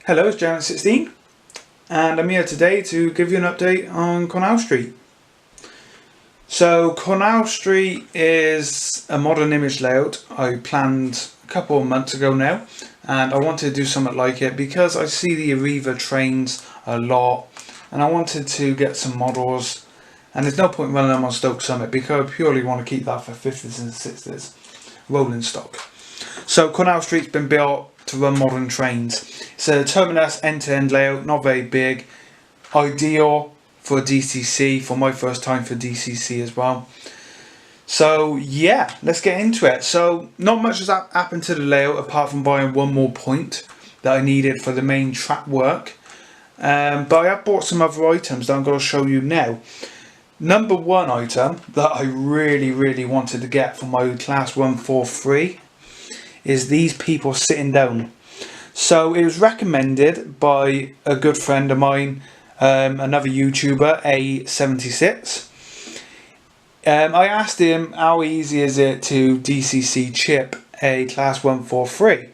Hello, it's Janet16 and I'm here today to give you an update on Cornell Street. So Cornell Street is a modern image layout I planned a couple of months ago now, and I wanted to do something like it because I see the Arriva trains a lot and I wanted to get some models, and there's no point running them on Stoke Summit because I purely want to keep that for 50s and 60s rolling stock. So Cornell Street's been built to run modern trains. It's a terminus end-to-end layout, not very big, ideal for DCC, for my first time for DCC as well. So yeah, let's get into it. So not much has happened to the layout apart from buying one more point that I needed for the main track work, but I have bought some other items that I'm going to show you now. Number one item that I really wanted to get for my class 143 is these people sitting down. So it was recommended by a good friend of mine, another YouTuber, A76. I asked him how easy is it to DCC chip a class 143,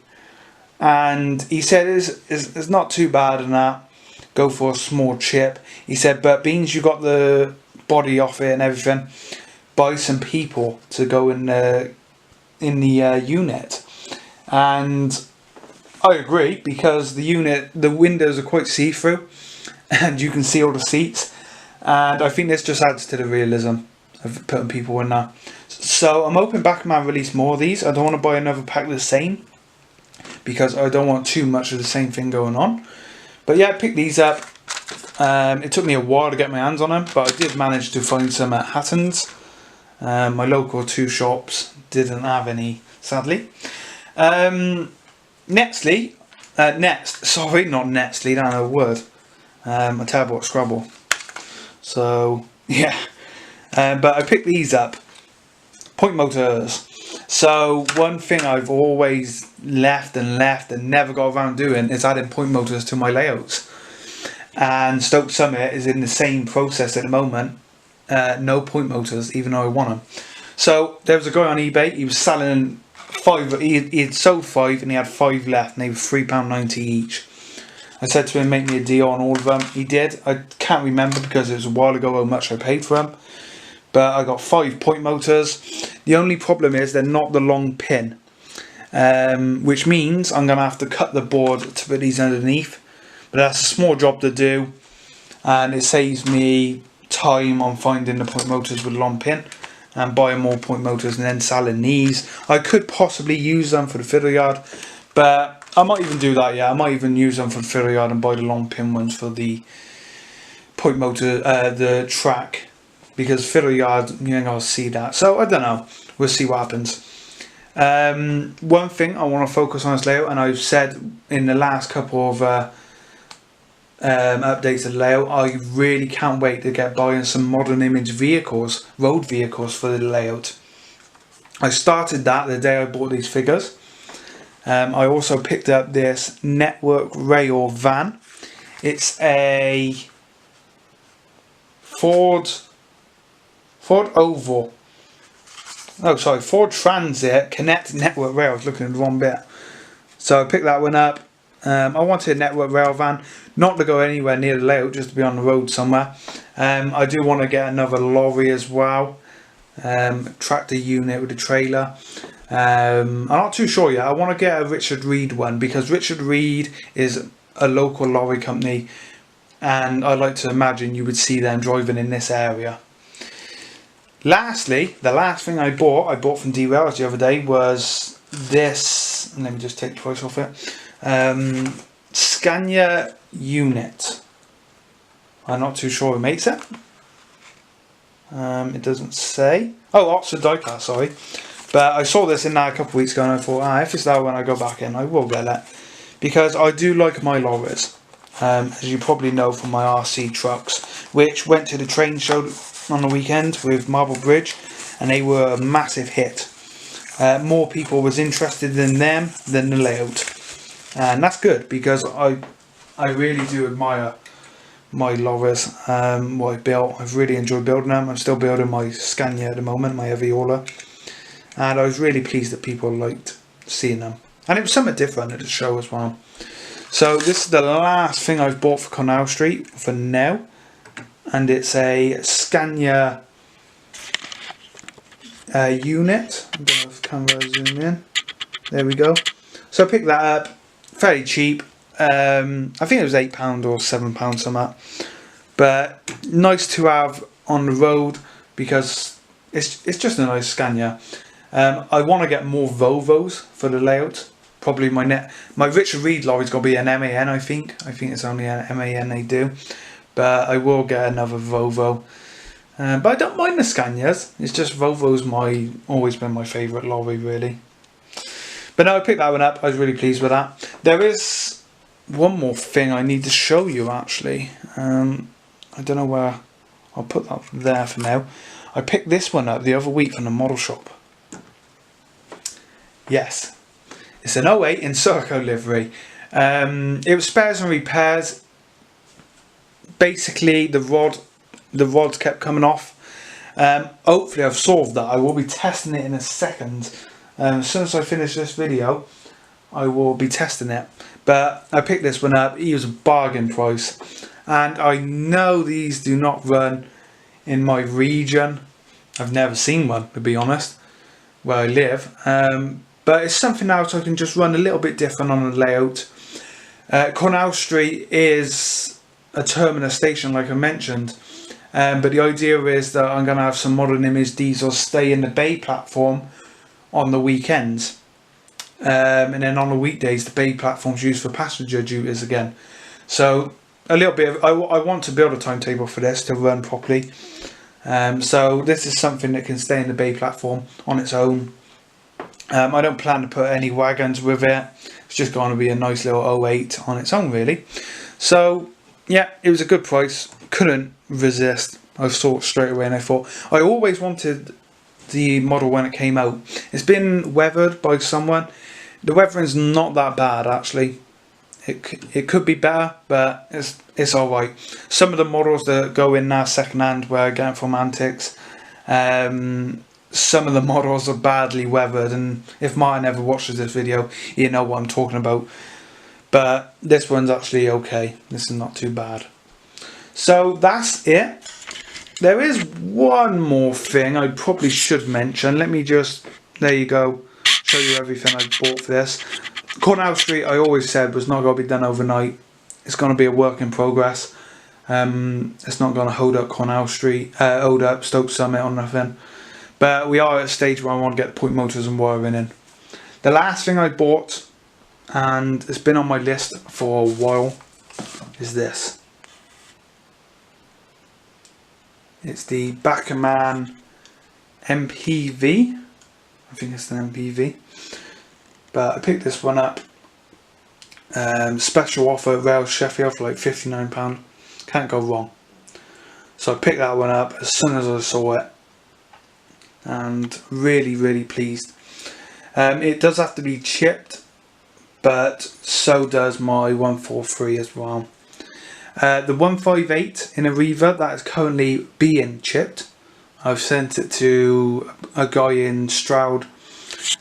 and he said it's not too bad in that. Go for a small chip. He said, but beans you got the body off it and everything, buy some people to go in the unit. And I agree, because the windows are quite see-through and you can see all the seats, and I think this just adds to the realism of putting people in there. So I'm hoping Backman release more of these. I don't want to buy another pack of the same because I don't want too much of the same thing going on. But yeah, I picked these up. It took me a while to get my hands on them, but I did manage to find some at Hatton's. My local two shops didn't have any, sadly. Nextly, not Nextly, that's a word. I'm terrible at Scrabble. So, yeah. But I picked these up. Point motors. So, one thing I've always left and never got around doing is adding point motors to my layouts. And Stoke Summit is in the same process at the moment. No point motors, even though I want them. So, there was a guy on eBay, he was selling 5, he had sold 5 and he had 5 left, and they were £3.90 each. I said to him, make me a deal on all of them. He did. I can't remember because it was a while ago how much I paid for them, but I got 5 point motors. The only problem is they're not the long pin, which means I'm going to have to cut the board to put these underneath, but that's a small job to do, and it saves me time on finding the point motors with a long pin and buying more point motors and then selling these. I could possibly use them for the fiddle yard, but I might even do that. Yeah, I might even use them for the fiddle yard and buy the long pin ones for the point motor, the track, because fiddle yard, you ain't gonna see that. So I don't know, we'll see what happens. One thing I want to focus on this layout, and I've said in the last couple of updates of the layout, I really can't wait to get buying some modern image vehicles, road vehicles for the layout. I started that the day I bought these figures. I also picked up this network rail van. It's a Ford Oval. Oh, sorry, Ford Transit Connect network rail. I was looking at the wrong bit. So I picked that one up. I wanted a network rail van, not to go anywhere near the layout, just to be on the road somewhere. I do want to get another lorry as well, tractor unit with a trailer. I'm not too sure yet. I want to get a Richard Reed one because Richard Reed is a local lorry company, and I like to imagine you would see them driving in this area. Lastly, the last thing I bought from D-Rails the other day was this. Let me just take the price off it. Scania unit. I'm not too sure who makes it. It doesn't say. Oh, Oxford Diecast, sorry. But I saw this in there a couple of weeks ago and I thought, if it's that when I go back in, I will get it. Because I do like my lorries. As you probably know from my RC trucks, which went to the train show on the weekend with Marble Bridge, and they were a massive hit. More people was interested in them than the layout. And that's good because I really do admire my lorries, what I built. I've really enjoyed building them. I'm still building my Scania at the moment, my heavy hauler. And I was really pleased that people liked seeing them. And it was something different at the show as well. So this is the last thing I've bought for Cornell Street for now, and it's a Scania unit. I'm going to camera zoom in. There we go. So I picked that up, fairly cheap. I think it was £8 or £7 something, but nice to have on the road because it's just a nice Scania. I want to get more Volvos for the layout. Probably my Richard Reed lorry's got to be an MAN. I think it's only an MAN they do, but I will get another Volvo. But I don't mind the Scanias. It's just Volvo's always been my favourite lorry really. But no, I picked that one up. I was really pleased with that. There is one more thing I need to show you actually. I don't know where. I'll put that there for now. I picked this one up the other week from the model shop. Yes, it's an 08 in Circo livery. It was spares and repairs. Basically, the rods kept coming off. Hopefully, I've solved that. I will be testing it in a second. As soon as I finish this video, I will be testing it. But I picked this one up. It was a bargain price. And I know these do not run in my region. I've never seen one, to be honest, where I live. But it's something else I can just run a little bit different on the layout. Cornell Street is a terminus station, like I mentioned. But the idea is that I'm going to have some modern image diesels stay in the bay platform on the weekends. And then on the weekdays, the bay platform's used for passenger duties again. So a little bit of, I want to build a timetable for this to run properly. So this is something that can stay in the bay platform on its own. I don't plan to put any wagons with it. It's just going to be a nice little 08 on its own really. So yeah, it was a good price. Couldn't resist. I saw it straight away and I thought, I always wanted the model when it came out. It's been weathered by someone. The weathering's not that bad actually. It could be better, but it's alright. Some of the models that go in now second hand where I get them from Antics, some of the models are badly weathered, and if Martin ever watches this video, you know what I'm talking about. But this one's actually okay. This is not too bad. So that's it. There is one more thing I probably should mention. Let me just, there you go, show you everything I bought for this. Cornell Street, I always said, was not going to be done overnight. It's going to be a work in progress. It's not going to hold up Cornell Street, hold up Stoke Summit or nothing. But we are at a stage where I want to get the point motors and wiring in. The last thing I bought, and it's been on my list for a while, is this. It's the Backerman MPV. I think it's the MPV. But I picked this one up. Special offer at Rails Sheffield for like £59. Can't go wrong. So I picked that one up as soon as I saw it. And really pleased. It does have to be chipped, but so does my 143 as well. The 158 in Arriva, that is currently being chipped. I've sent it to a guy in Stroud,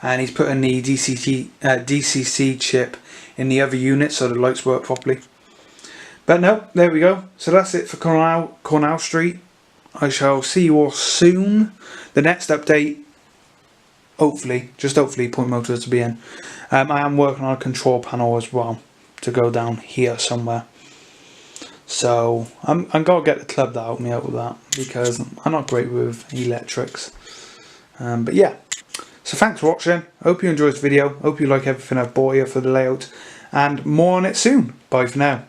and he's putting the DCC chip in the other unit so the lights work properly. But no, there we go. So that's it for Cornell Street. I shall see you all soon. The next update, hopefully, just hopefully, point motors to be in. I am working on a control panel as well to go down here somewhere. So I'm gonna get the club that help me out with that because I'm not great with electrics. But yeah, so thanks for watching. Hope you enjoyed this video. Hope you like everything I've bought here for the layout, and more on it soon. Bye for now.